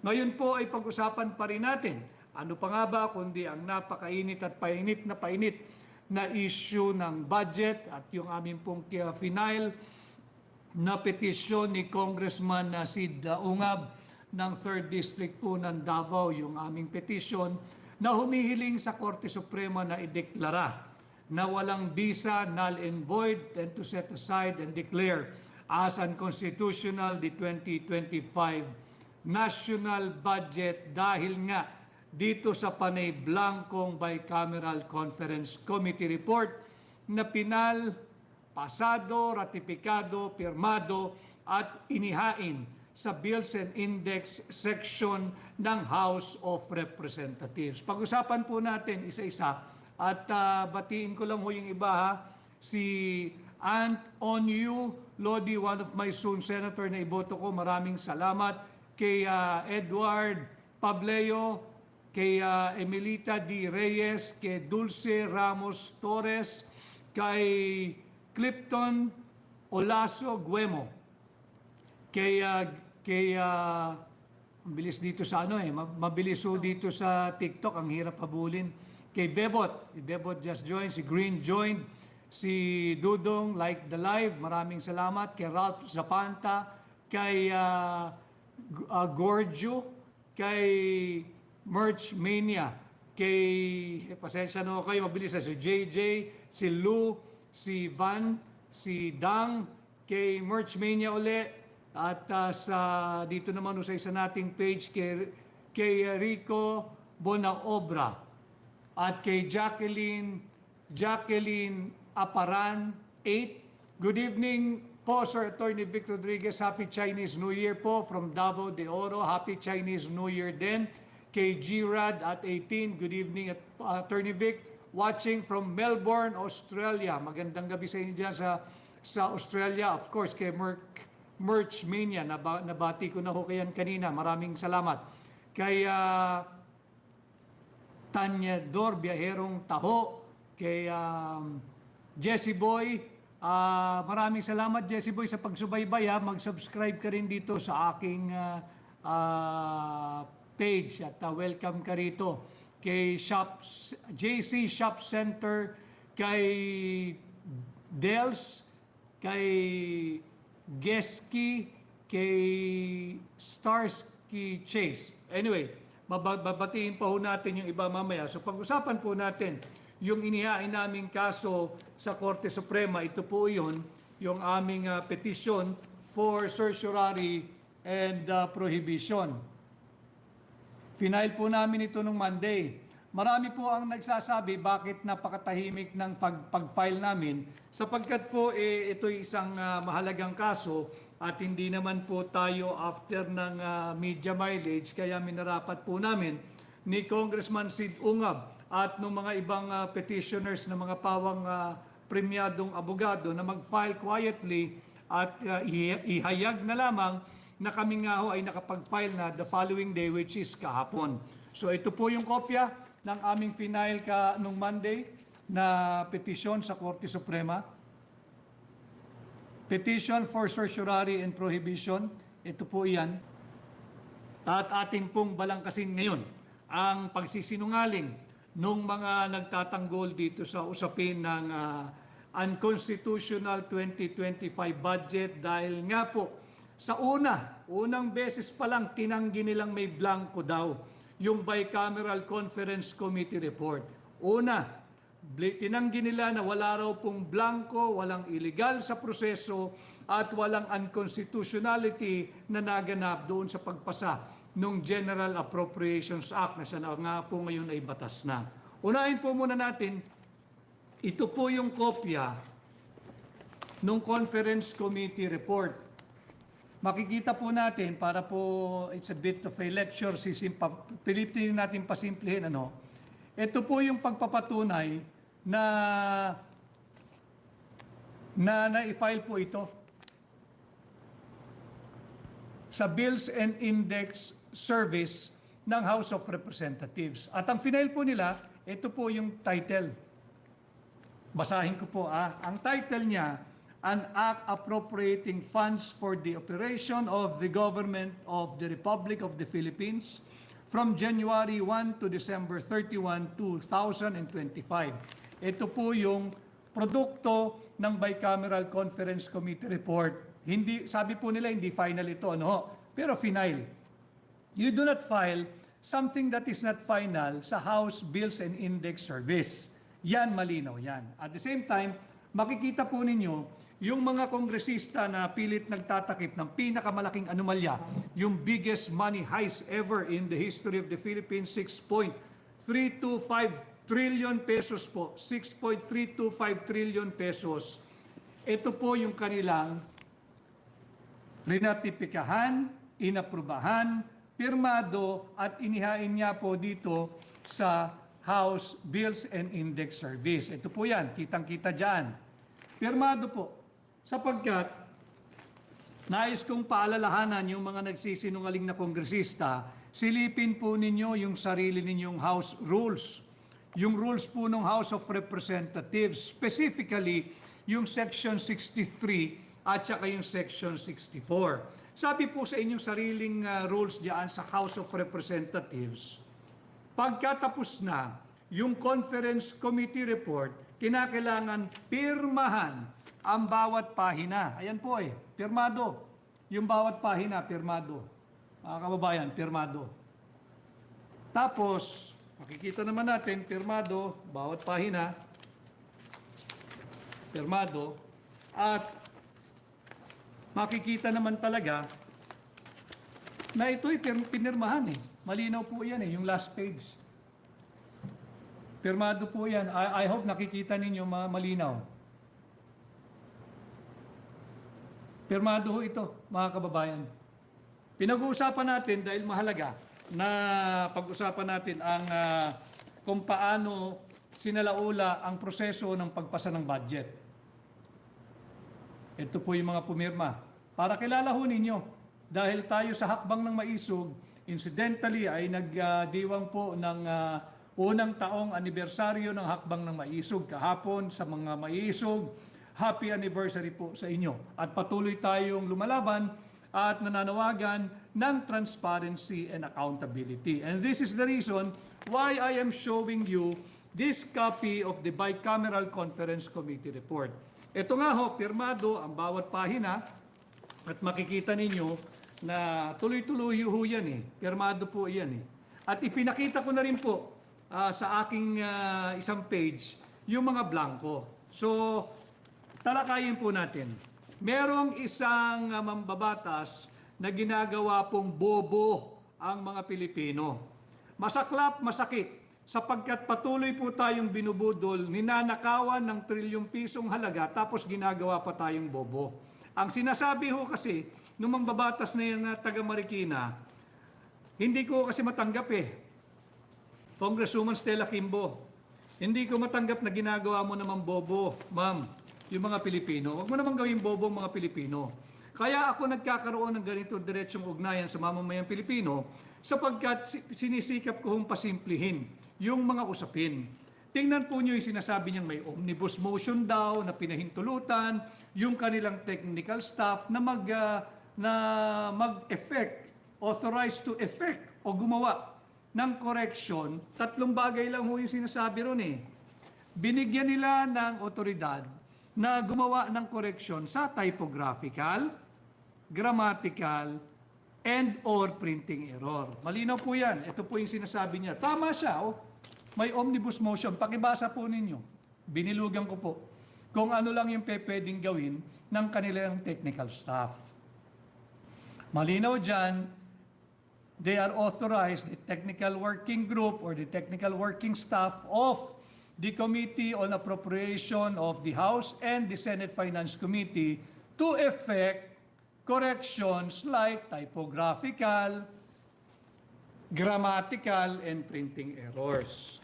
Ngayon po ay pag-usapan pa rin natin. Ano pa nga ba kundi ang napakainit at painit na issue ng budget at yung aming pong final na petisyon ni Congressman Sid Ungab ng 3rd District po ng Davao, yung aming petisyon na humihiling sa Korte Suprema na ideklara na walang visa, null and void, and to set aside and declare as unconstitutional the 2025 national budget dahil nga dito sa panay blankong bicameral conference committee report na pasado, ratipikado, pirmado at inihain sa Bills and Index section ng House of Representatives. Pag-usapan po natin isa-isa at batiin ko lang ho yung iba ha. Si Aunt Onyu Lodi, one of my soon senator na iboto ko, maraming salamat. Kay Edward Pableo, kay Emilita D. Reyes, kay Dulce Ramos Torres, kay Clifton Olaso Guemo, kay mabilis dito sa mabilis ho dito sa TikTok, ang hirap habulin. Kay Bebot just joined, si Green joined, si Dudong like the live, maraming salamat. Kay Ralph Zapanta, kay Gorgio, kay Merch Mania, kay pasensya na kayo, mabilis na si JJ, si Lou, si Van, si Dang, kay Merch Mania uli, at sa dito naman sa isa nating page kay Rico Bonaobra, at kay Jacqueline Aparan 8. Good evening po, Sir Attorney Vic Rodriguez. Happy Chinese New Year po from Davao de Oro. Happy Chinese New Year din. Kay Girad at 18. Good evening, Attorney Vic. Watching from Melbourne, Australia. Magandang gabi sa inyo dyan sa Australia. Of course, kay Merch Mania. Nabati ko na ho kayan kanina. Maraming salamat. Kay Tanya Dor, Biyaherong Taho. Kay Jesse Boy. Maraming salamat, Jesse Boy, sa pagsubaybay. Mag-subscribe ka rin dito sa aking page at welcome ka rito. Kay JC Shop Center, kay Dels, kay Geski, kay Starsky Chase. Anyway, babatiin pa ho natin yung iba mamaya. So pag-usapan po natin yung inihain naming kaso sa Korte Suprema. Ito po yun, yung aming petition for certiorari and prohibition. Final po namin ito nung Monday. Marami po ang nagsasabi bakit napakatahimik ng pag-file namin, sapagkat po ito'y isang mahalagang kaso at hindi naman po tayo after ng media mileage, kaya minarapat po namin ni Congressman Sid Ungab at ng mga ibang petitioners na mga pawang premyadong abogado na mag-file quietly at ihayag na lamang na kami nga ho ay nakapag-file na the following day, which is kahapon. So ito po yung kopya ng aming final nung Monday na petisyon sa Korte Suprema. Petition for certiorari and prohibition. Ito po yan. At ating pong balangkasin ngayon ang pagsisinungaling nung mga nagtatanggol dito sa usapin ng unconstitutional 2025 budget dahil nga po sa unang beses pa lang tinanggi nilang may blanco daw yung bicameral conference committee report. Tinanggi nila na wala raw pong blanco, walang illegal sa proseso at walang unconstitutionality na naganap doon sa pagpasa ng General Appropriations Act na siya na nga po ngayon ay batas na. Unahin po muna natin, ito po yung kopya ng conference committee report. Makikita po natin para po it's a bit of a lecture, pilitin natin pasimplihin Ito po yung pagpapatunay na na-file po ito sa Bills and Index Service ng House of Representatives. At ang final po nila, ito po yung title. Basahin ko po. Ang title niya an act appropriating funds for the operation of the government of the Republic of the Philippines from January 1 to December 31, 2025. Ito po yung produkto ng Bicameral Conference Committee report. Hindi, sabi po nila hindi final ito, ano? Pero final. You do not file something that is not final sa House Bills and Index Service. Yan, malinaw yan. At the same time, makikita po ninyo yung mga kongresista na pilit nagtatakip ng pinakamalaking anomalya, yung biggest money heist ever in the history of the Philippines, 6.325 trillion pesos po. 6.325 trillion pesos. Ito po yung kanilang rinatipikahan, inaprubahan, pirmado at inihain niya po dito sa House Bills and Index Service. Ito po yan, kitang-kita dyan. Pirmado po, sapagkat nais kong paalalahanan yung mga nagsisinungaling na kongresista, silipin po ninyo yung sarili ninyong House rules. Yung rules po ng House of Representatives, specifically yung Section 63 at saka yung Section 64. Sabi po sa inyong sariling rules diyan sa House of Representatives, pagkatapos na yung Conference Committee report, kinakailangan pirmahan ang bawat pahina. Ayan po pirmado. Yung bawat pahina, pirmado. Mga kababayan, pirmado. Tapos, makikita naman natin, pirmado, bawat pahina, pirmado, at makikita naman talaga na ito'y pinirmahan Malinaw po yan yung last page. Pirmado po yan. I hope nakikita ninyo malinaw. Pirmado ho ito, mga kababayan. Pinag-uusapan natin dahil mahalaga na pag-usapan natin ang kung paano sinalaula ang proseso ng pagpasa ng budget. Ito po yung mga pumirma. Para kilala ho ninyo, dahil tayo sa hakbang ng maisog, incidentally ay nagdiwang po ng unang taong anibersaryo ng hakbang ng maisog kahapon sa mga maisog. Happy anniversary po sa inyo. At patuloy tayong lumalaban at nananawagan ng transparency and accountability. And this is the reason why I am showing you this copy of the Bicameral Conference Committee report. Ito nga ho, pirmado ang bawat pahina at makikita ninyo na tuloy-tuloy ho yan Pirmado po yan At ipinakita ko na rin po sa aking isang page yung mga blanco. So, talakayin po natin. Merong isang mambabatas na ginagawa pong bobo ang mga Pilipino. Masaklap, masakit, sapagkat patuloy po tayong binubudol, ninanakawan ng trilyong pisong halaga, tapos ginagawa pa tayong bobo. Ang sinasabi ho kasi, nung mambabatas na yan na taga Marikina, hindi ko kasi matanggap Congresswoman Stella Kimbo, hindi ko matanggap na ginagawa mo naman bobo, ma'am, yung mga Pilipino. Huwag mo naman gawing bobo ang mga Pilipino. Kaya ako nagkakaroon ng ganito diretsong ugnayan sa mamamayang Pilipino sapagkat sinisikap ko pasimplihin yung mga usapin. Tingnan po nyo yung sinasabi niyang may omnibus motion daw na pinahintulutan, yung kanilang technical staff na mag-effect, authorized to effect o gumawa ng correction. Tatlong bagay lang ho yung sinasabi ron Binigyan nila ng otoridad na gumawa ng correction sa typographical, grammatical, and or printing error. Malinaw po yan. Ito po yung sinasabi niya. Tama siya. May omnibus motion. Pakibasa po ninyo. Binilugan ko po kung ano lang yung pwedeng gawin ng kanilang technical staff. Malinaw dyan, they are authorized, the technical working group or the technical working staff of the Committee on Appropriation of the House and the Senate Finance Committee to effect corrections like typographical, grammatical, and printing errors.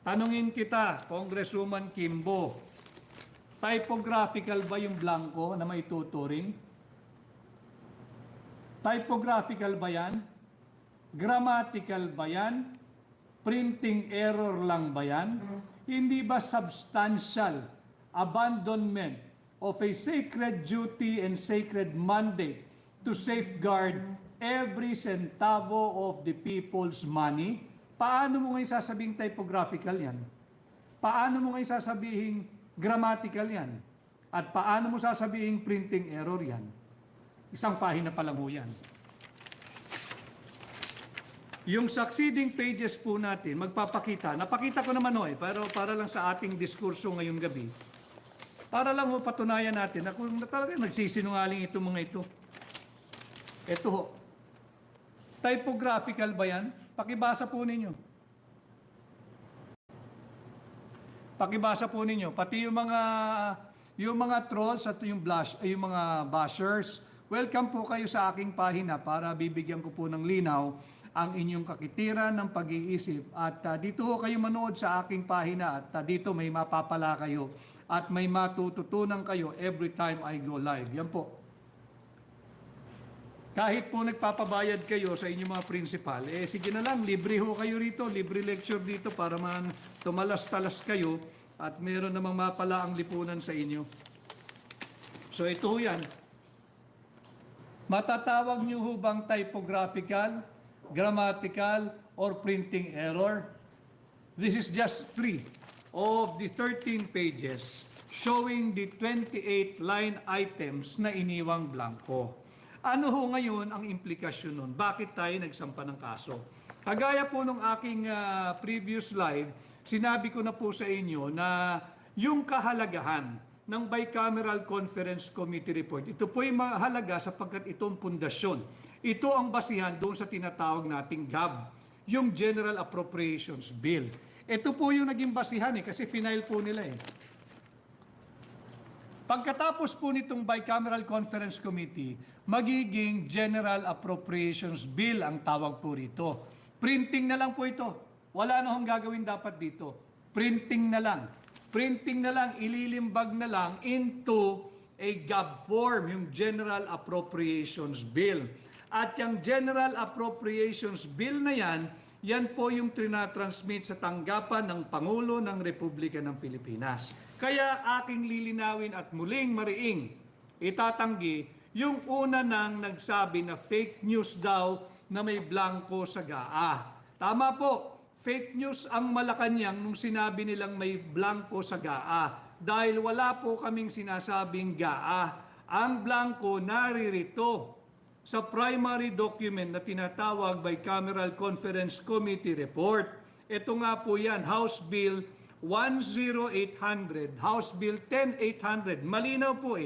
Tanungin kita, Congresswoman Kimbo, typographical ba yung blanco na may tuturing? Typographical ba yan? Grammatical ba yan? Printing error lang ba yan? Hindi ba substantial abandonment of a sacred duty and sacred mandate to safeguard every centavo of the people's money. Paano mo ngayon sasabing typographical yan? Paano mo ngayon sasabing grammatical yan? At paano mo sasabing printing error yan? Isang pahina pa lang ho yan. Yung succeeding pages po natin, magpapakita. Napakita ko naman ho pero para lang sa ating diskurso ngayong gabi. Para lang ho patunayan natin na kung talaga nagsisinungaling itong mga ito. Ito ho. Typographical ba yan? Pakibasa po ninyo. Pakibasa po ninyo. Pati yung mga trolls at yung mga bashers, welcome po kayo sa aking pahina para bibigyan ko po ng linaw ang inyong kakitiran ng pag-iisip. At dito ho kayo manood sa aking pahina at dito may mapapala kayo at may matututunan kayo every time I go live. Yan po. Kahit po nagpapabayad kayo sa inyong mga principal, sige na lang, libre ho kayo rito, libre lecture dito para man tumalas-talas kayo at meron namang mapala ang lipunan sa inyo. So ito ho yan. Matatawag nyo ho bang typographical, grammatical, or printing error? This is just 3 of the 13 pages showing the 28 line items na iniwang blanco. Ano ho ngayon ang implikasyon nun? Bakit tayo nagsampa ng kaso? Kagaya po nung aking previous live, sinabi ko na po sa inyo na yung kahalagahan ng Bicameral Conference Committee Report, ito po ay mahalaga sapagkat itong pundasyon. Ito ang basihan doon sa tinatawag nating GAB, yung General Appropriations Bill. Ito po yung naging basihan kasi final po nila Pagkatapos po nitong Bicameral Conference Committee, magiging General Appropriations Bill ang tawag po rito. Printing na lang po ito. Wala na hong gagawin dapat dito. Printing na lang. Printing na lang, ililimbag na lang into a GAB form, yung General Appropriations Bill. At yung General Appropriations Bill na yan po yung trinatransmit sa tanggapan ng Pangulo ng Republika ng Pilipinas. Kaya aking lilinawin at muling mariing itatanggi yung una nang nagsabi na fake news daw na may blanco sa GAA. Tama po, fake news ang Malacanang nung sinabi nilang may blanco sa GAA. Dahil wala po kaming sinasabing GAA. Ang blanco naririto sa primary document na tinatawag Bicameral Conference Committee Report. Ito nga po yan, House Bill 10800, House Bill 10800. Malinaw po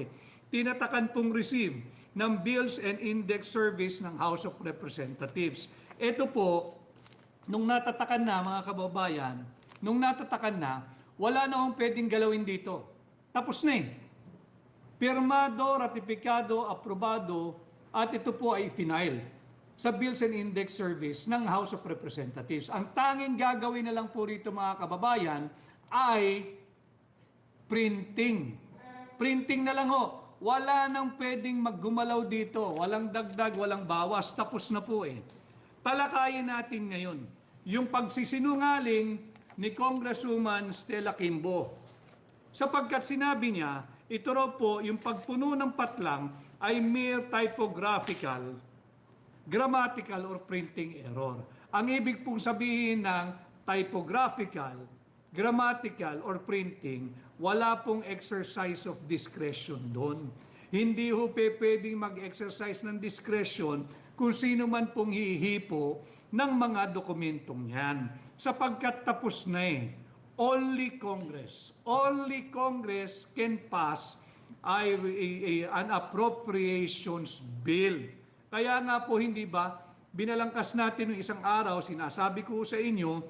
tinatakan pong receive ng Bills and Index Service ng House of Representatives. Ito po, nung natatakan na mga kababayan, wala na akong pwedeng galawin dito. Tapos na Pirmado, ratipikado, aprobado, at ito po ay final sa Bills and Index Service ng House of Representatives. Ang tanging gagawin na lang po rito mga kababayan ay printing. Printing na lang ho. Wala nang pwedeng maggumalaw dito. Walang dagdag, walang bawas. Tapos na po Talakayin natin ngayon yung pagsisinungaling ni Congresswoman Stella Kimbo. Sapagkat sinabi niya, ito raw po yung pagpuno ng patlang ay mere typographical, grammatical, or printing error. Ang ibig pong sabihin ng typographical, grammatical, or printing, wala pong exercise of discretion doon. Hindi ho pwedeng mag-exercise ng discretion kung sino man pong hihipo ng mga dokumentong yan. Sapagkat tapos na Only Congress can pass an appropriations bill. Kaya nga po hindi ba, binalangkas natin ng isang araw, sinasabi ko sa inyo,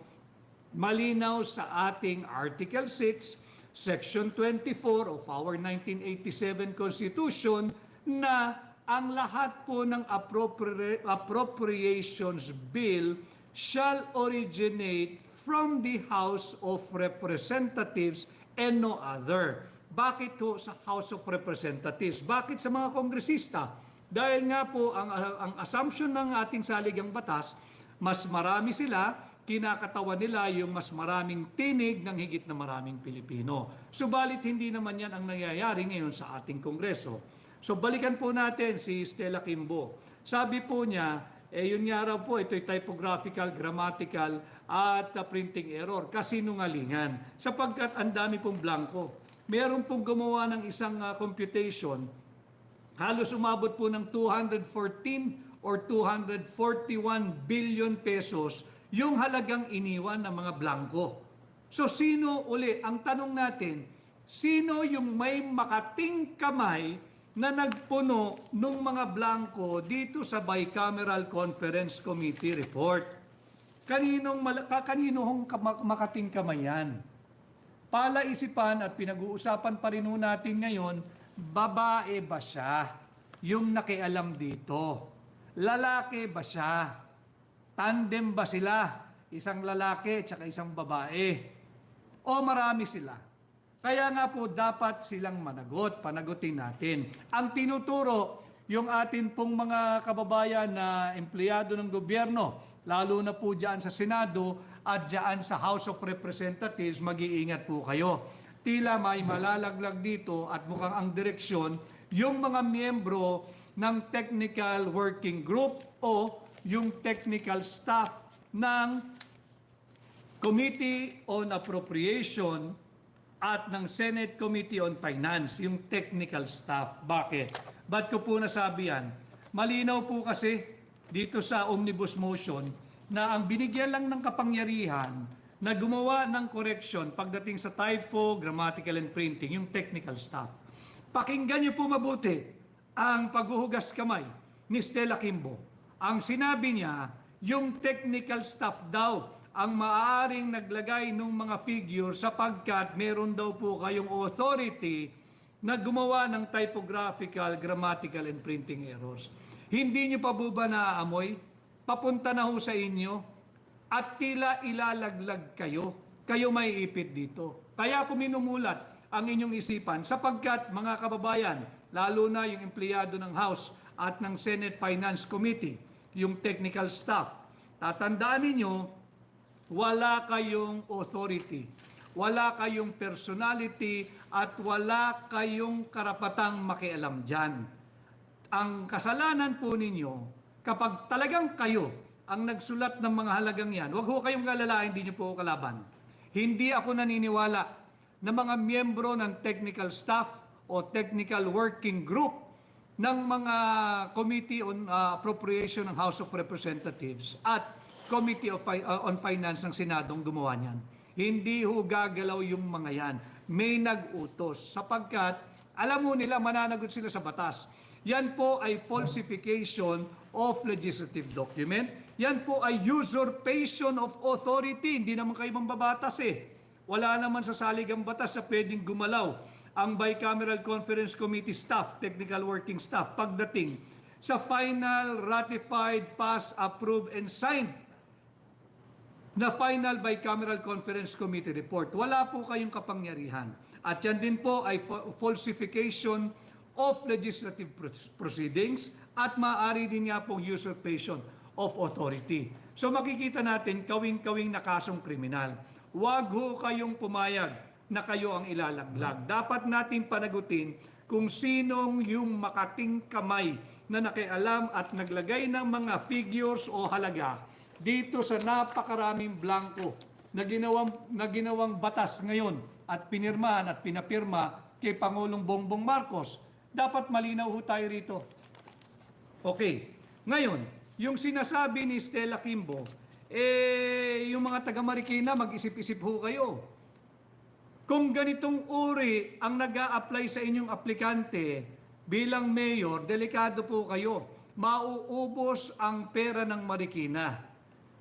malinaw sa ating Article 6, Section 24 of our 1987 Constitution na ang lahat po ng appropriations bill shall originate from the House of Representatives and no other. Bakit po sa House of Representatives? Bakit sa mga kongresista? Dahil nga po ang assumption ng ating saligang batas, Mas marami sila, kinakatawan nila yung mas maraming tinig ng higit na maraming Pilipino. Subalit hindi naman yan ang nangyayari ngayon sa ating Kongreso. So balikan po natin si Stella Kimbo. Sabi po niya, yun nga raw po, ito'y typographical, grammatical, at printing error. Kasinungalingan. Sapagkat ang dami pong blanco. Meron pong gumawa ng isang computation, halos umabot po ng 214 or 241 billion pesos yung halagang iniwan ng mga blanco. So sino uli? Ang tanong natin, sino yung may makating kamay na nagpuno ng mga blanco dito sa Bicameral Conference Committee report? Kaninong makating kamay yan? Palaisipan at pinag-uusapan pa rin natin ngayon, babae ba siya yung nakialam dito? Lalaki ba siya? Tandem ba sila? Isang lalaki at isang babae? O marami sila? Kaya nga po dapat silang panagutin natin. Ang tinuturo yung atin pong mga kababayan na empleyado ng gobyerno, lalo na po dyan sa Senado at dyan sa House of Representatives, mag-iingat po kayo. Tila may malalaglag dito at mukhang ang direksyon, yung mga miyembro ng Technical Working Group o yung technical staff ng Committee on Appropriation at ng Senate Committee on Finance, yung technical staff. Bakit? Ba't ko po nasabi yan? Malinaw po kasi dito sa omnibus motion na ang binigyan lang ng kapangyarihan na gumawa ng correction pagdating sa typo, grammatical and printing, yung technical staff. Pakinggan niyo po mabuti ang paghuhugas kamay ni Stella Kimbo. Ang sinabi niya, yung technical staff daw ang maaaring naglagay ng mga figure sapagkat meron daw po kayong authority na gumawa ng typographical, grammatical, and printing errors. Hindi nyo pa ba naaamoy? Papunta na ho sa inyo at tila ilalaglag kayo. Kayo may ipit dito. Kaya po minumulat ang inyong isipan sapagkat mga kababayan, lalo na yung empleyado ng House at ng Senate Finance Committee, yung technical staff, tatandaan ninyo, wala kayong authority, wala kayong personality, at wala kayong karapatang makialam dyan. Ang kasalanan po ninyo, kapag talagang kayo ang nagsulat ng mga halagang yan, huwag ho kayong galalain, hindi nyo po kalaban. Hindi ako naniniwala na mga miyembro ng technical staff o technical working group ng mga Committee on Appropriation ng House of Representatives at Committee on Finance ng Senadong gumawa niyan. Hindi ho gagalaw yung mga yan. May nag-utos sapagkat alam mo nila mananagot sila sa batas. Yan po ay falsification of legislative document. Yan po ay usurpation of authority. Hindi naman kayo mambabatas eh. Wala naman sa saligang batas na pwedeng gumalaw ang Bicameral Conference Committee staff, technical working staff, pagdating sa final, ratified, passed, approved, and signed na final Bicameral Conference Committee report. Wala po kayong kapangyarihan. At yan din po ay falsification of legislative proceedings at maaari din nga pong usurpation of authority. So makikita natin kawing-kawing na kasong kriminal. Huwag ho kayong pumayag na kayo ang ilalaglag. Dapat natin panagutin kung sinong yung makating kamay na nakialam at naglagay ng mga figures o halaga dito sa napakaraming blanco na ginawang batas ngayon at pinirmahan at pinapirma kay Pangulong Bongbong Marcos. Dapat malinaw ho tayo rito. Okay. Ngayon, yung sinasabi ni Stella Kimbo, yung mga taga Marikina, mag-isip-isip ho kayo. Kung ganitong uri ang nag-a-apply sa inyong aplikante bilang mayor, delikado po kayo. Mauubos ang pera ng Marikina.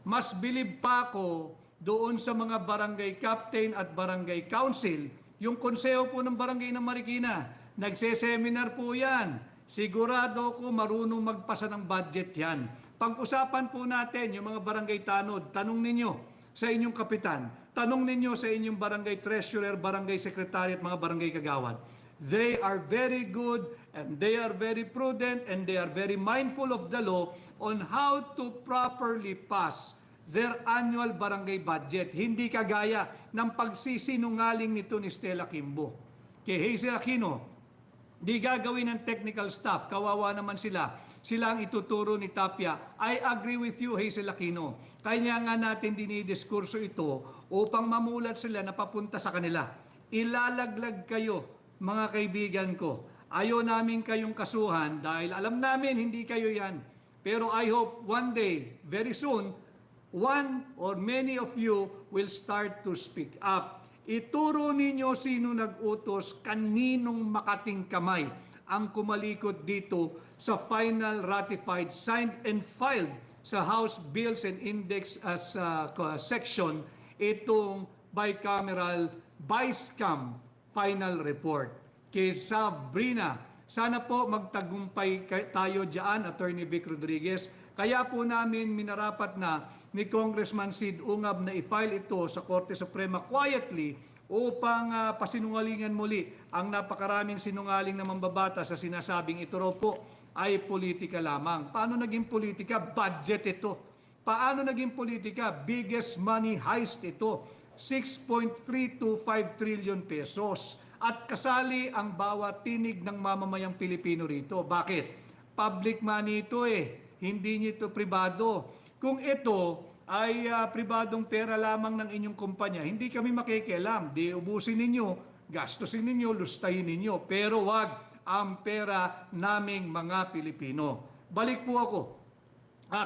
Mas bilib pa ako doon sa mga barangay captain at barangay council, yung konseho po ng barangay ng Marikina. Nagse-seminar po yan. Sigurado ko marunong magpasa ng budget yan. Pag-usapan po natin yung mga barangay tanod, tanong ninyo sa inyong kapitan, tanong ninyo sa inyong barangay treasurer, barangay secretary at mga barangay kagawad. They are very good and they are very prudent and they are very mindful of the law on how to properly pass their annual barangay budget. Hindi kagaya ng pagsisinungaling nito ni Stella Kimbo. Kay Hazel Aquino, di gagawin ng technical staff, kawawa naman sila. Sila ang ituturo ni Tapia. I agree with you, Hazel Aquino. Kaya nga natin dinidiskurso ito upang mamulat sila na papunta sa kanila. Ilalaglag kayo, mga kaibigan ko. Ayaw namin kayong kasuhan dahil alam namin hindi kayo yan. Pero I hope one day, very soon, one or many of you will start to speak up. Ituro ninyo sino nag-utos, kaninong makating kamay ang kumalikot dito sa final ratified, signed and filed sa House Bills and Index as section itong bicameral BICAM final report. Kay Sabrina, sana po magtagumpay tayo diyan, Attorney Vic Rodriguez. Kaya po namin minarapat na ni Congressman Sid Ungab na i-file ito sa Korte Suprema quietly upang pasinungalingan muli ang napakaraming sinungaling na mambabata sa sinasabing ito raw po ay politika lamang. Paano naging politika? Budget ito. Paano naging politika? Biggest money heist ito. 6.325 trillion pesos. At kasali ang bawat tinig ng mamamayang Pilipino rito. Bakit? Public money ito Hindi nito pribado. Kung ito ay pribadong pera lamang ng inyong kumpanya, hindi kami makikialam. Di ubusin ninyo, gastusin ninyo, lustayin ninyo. Pero wag ang pera naming mga Pilipino. Balik po ako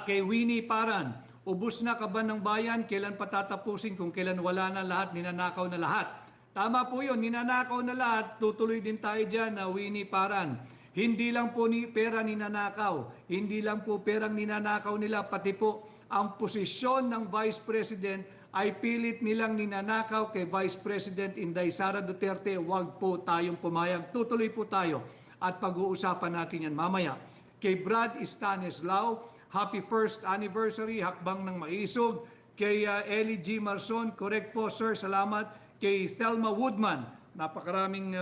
kay Winnie Paran. Ubus na kaban ng bayan, kailan patatapusin kung kailan wala na lahat, ninanakaw na lahat. Tama po yun, ninanakaw na lahat, tutuloy din tayo dyan na Winnie Paran. Hindi lang po ni pera ninanakaw, hindi lang po perang ninanakaw nila, pati po ang posisyon ng Vice President ay pilit nilang ninanakaw kay Vice President Inday Sara Duterte. Huwag po tayong pumayag, tutuloy po tayo at pag-uusapan natin yan mamaya. Kay Brad Stanislao, happy first anniversary, hakbang ng maisog. Kay Ellie G. Marson, correct po sir, salamat. Kay Thelma Woodman, napakaraming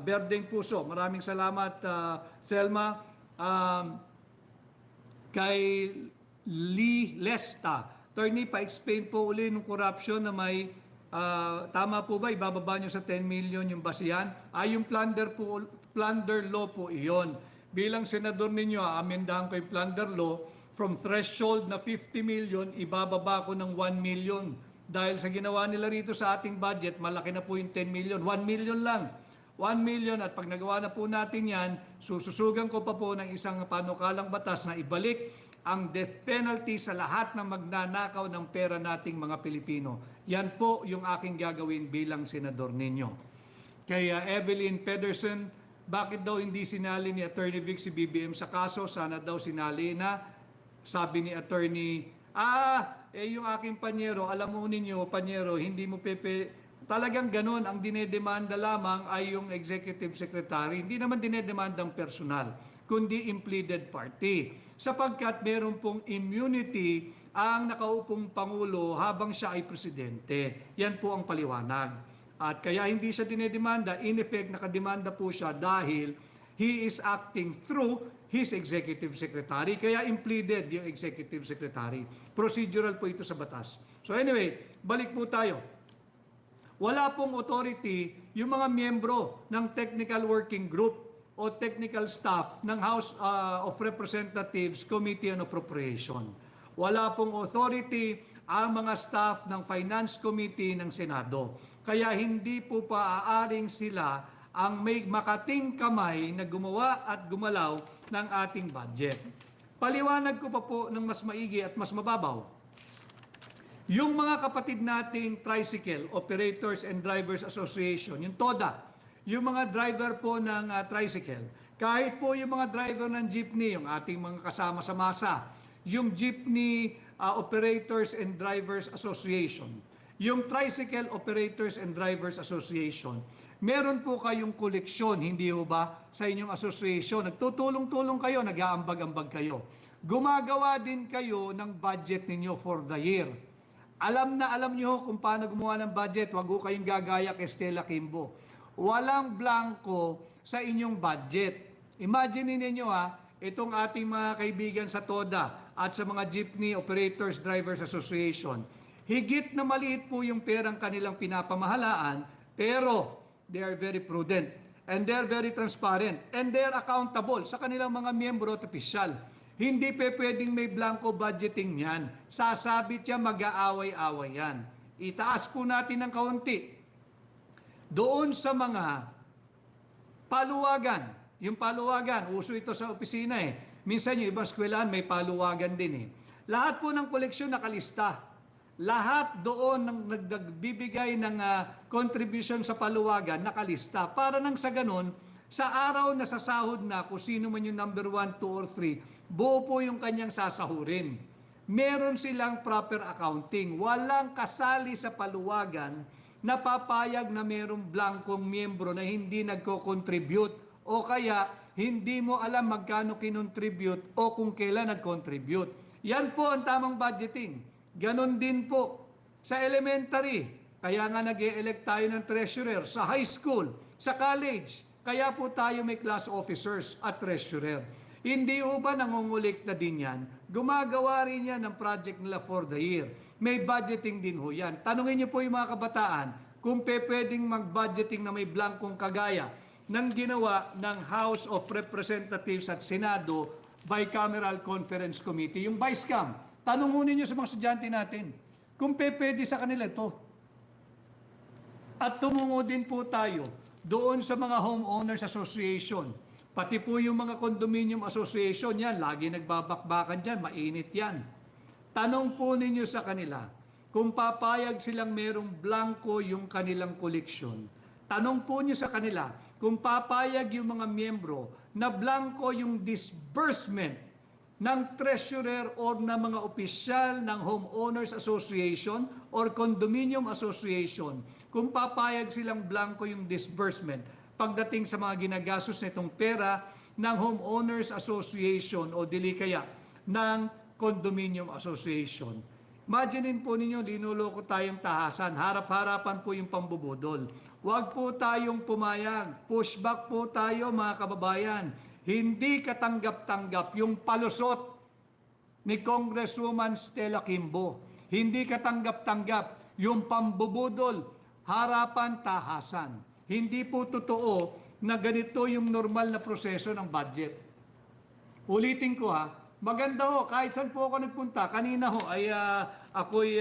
berdeng puso. Maraming salamat, Thelma. Kay Lee Lesta, attorney, pa-explain po uli ng corruption na may, tama po ba, ibababa nyo sa 10 million yung basihan? Yung plunder law po iyon. Bilang senador ninyo, amendahan ko yung plunder law, from threshold na 50 million, ibababa ko ng 1 million. Dahil sa ginawa nila rito sa ating budget, malaki na po yung 10 million. 1 million lang. 1 million at pag nagawa na po natin yan, sususugan ko pa po ng isang panukalang batas na ibalik ang death penalty sa lahat ng magnanakaw ng pera nating mga Pilipino. Yan po yung aking gagawin bilang senador ninyo. Kay Evelyn Pedersen, bakit daw hindi sinali ni Attorney Vic si BBM sa kaso? Sana daw sinali na. Sabi ni Attorney, yung aking panyero, alam mo ninyo, panyero, hindi mo talagang ganun, ang dinedemanda lamang ay yung executive secretary. Hindi naman dinedemanda ang personal, kundi impleaded party. Sapagkat meron pong immunity ang nakaupong Pangulo habang siya ay presidente. Yan po ang paliwanag. At kaya hindi siya dinedemanda, in effect, nakademanda po siya dahil he is acting through his executive secretary, kaya impleaded yung executive secretary. Procedural po ito sa batas. So anyway, balik po tayo. Wala pong authority yung mga miyembro ng technical working group o technical staff ng House of Representatives Committee on Appropriation. Wala pong authority ang mga staff ng Finance Committee ng Senado. Kaya hindi po paaaring sila ang may makating kamay na gumawa at gumalaw ng ating budget. Paliwanag ko pa po ng mas maigi at mas mababaw. Yung mga kapatid nating Tricycle Operators and Drivers Association, yung TODA, yung mga driver po ng tricycle, kahit po yung mga driver ng jeepney, yung ating mga kasama sa masa, yung Jeepney Operators and Drivers Association, yung Tricycle Operators and Drivers Association, meron po kayong koleksyon, hindi ho ba, sa inyong association. Nagtutulong-tulong kayo, nag-aambag-ambag kayo. Gumagawa din kayo ng budget ninyo for the year. Alam niyo kung paano gumawa ng budget, wag ho kayong gagaya kay Stella Kimbo. Walang blanco sa inyong budget. Imagine ninyo itong ating mga kaibigan sa TODA at sa mga Jeepney Operators Drivers Association. Higit na maliit po yung perang kanilang pinapamahalaan, pero they are very prudent and they're very transparent and they're accountable sa kanilang mga miyembro at opisyal. Hindi pwedeng may blanco budgeting yan. Sasabit yan, mag-aaway-away yan. Itaas po natin ng kaunti. Doon sa mga paluwagan, yung paluwagan, uso ito sa opisina Minsan yung ibang eskwelahan may paluwagan din Lahat po ng koleksyon nakalista. Lahat doon ng nagbibigay ng contribution sa paluwagan nakalista. Para nang sa ganun, sa araw na sasahod na kung sino man yung number 1, 2, or 3, buo po yung kanyang sasahurin. Meron silang proper accounting. Walang kasali sa paluwagan na papayag na merong blankong miyembro na hindi nagko-contribute o kaya hindi mo alam magkano kinontribute o kung kailan nag-contribute. Yan po ang tamang budgeting. Ganon din po sa elementary. Kaya nga nag-e-elect tayo ng treasurer sa high school, sa college. Kaya po tayo may class officers at treasurer. Hindi ho ba nangungulik na din yan? Gumagawa rin yan ng project nila for the year. May budgeting din ho yan. Tanungin niyo po yung mga kabataan kung pwedeng mag-budgeting na may blankong kagaya ng ginawa ng House of Representatives at Senado Bicameral Conference Committee, yung BICAM. Tanungin niyo sa mga estudyante natin kung pwede sa kanila ito. At tumungo din po tayo doon sa mga homeowners association. Pati po yung mga condominium association yan, lagi nagbabakbakan dyan, mainit yan. Tanong po ninyo sa kanila kung papayag silang merong blanco yung kanilang koleksyon. Tanong po niyo sa kanila kung papayag yung mga miyembro na blanco yung disbursement ng treasurer or ng mga opisyal ng homeowners association or condominium association, kung papayag silang blanco yung disbursement pagdating sa mga ginagastos nitong pera ng homeowners association o dili kaya ng condominium association. Imaginin po ninyo, linuloko tayong tahasan, harap-harapan po yung pambubudol. Huwag po tayong pumayag, pushback po tayo mga kababayan. Hindi katanggap-tanggap yung palusot ni Congresswoman Stella Kimbo. Hindi katanggap-tanggap yung pambubudol, harapan, tahasan. Hindi po totoo na ganito yung normal na proseso ng budget. Ulitin ko maganda kahit saan po ako nagpunta. Kanina ay ako'y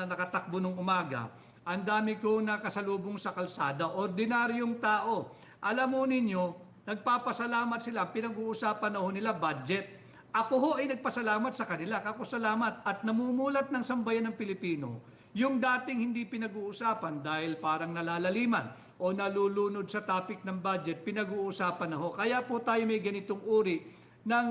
nakatakbo nung umaga. Ang dami ko nakasalubong sa kalsada, ordinaryong tao. Alam mo ninyo, nagpapasalamat sila, pinag-uusapan na nila budget. Ako ay nagpasalamat sa kanila, salamat at namumulat ng sambayan ng Pilipino. Yung dating hindi pinag-uusapan dahil parang nalalaliman o nalulunod sa topic ng budget, pinag-uusapan na Kaya po tayo may ganitong uri ng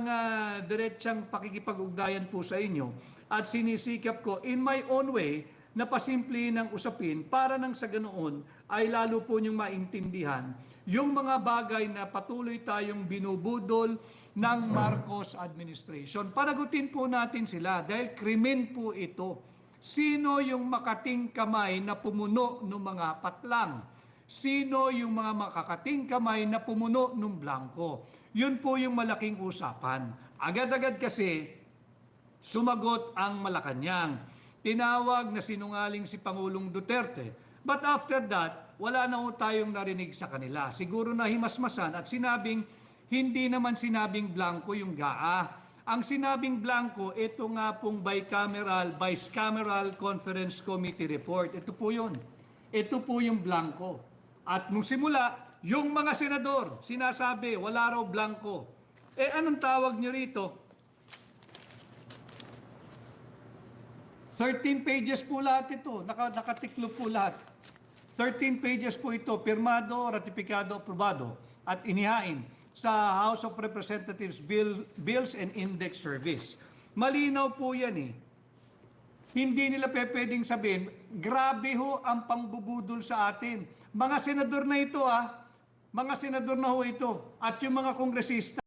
diretsang pakikipag-ugnayan po sa inyo at sinisikap ko in my own way na pasimple ng usapin para nang sa ganoon ay lalo po niyong maintindihan yung mga bagay na patuloy tayong binubudol ng Marcos administration. Panagutin po natin sila dahil krimen po ito. Sino yung makating kamay na pumuno ng mga patlang? Sino yung mga makakating kamay na pumuno ng blanco? Yun po yung malaking usapan. Agad-agad kasi sumagot ang Malacanang. Tinawag na sinungaling si Pangulong Duterte. But after that, wala na tayong narinig sa kanila. Siguro na himasmasan at sinabing, hindi naman sinabing blanco yung GAA. Ang sinabing blanco, ito nga pong Bicameral Conference Committee report. Ito po yun. Ito po yung blanco. At nung simula, yung mga senador, sinasabi, wala raw blanco. Anong tawag nyo rito? 13 pages po lahat ito. Nakatiklo po lahat. 13 pages po ito. Pirmado, ratipikado, aprobado. At inihain sa House of Representatives Bills and Index Service. Malinaw po yan Hindi nila pwedeng sabihin, grabe ho ang pangbubudol sa atin. Mga senador na ito Mga senador na ho ito. At yung mga kongresista.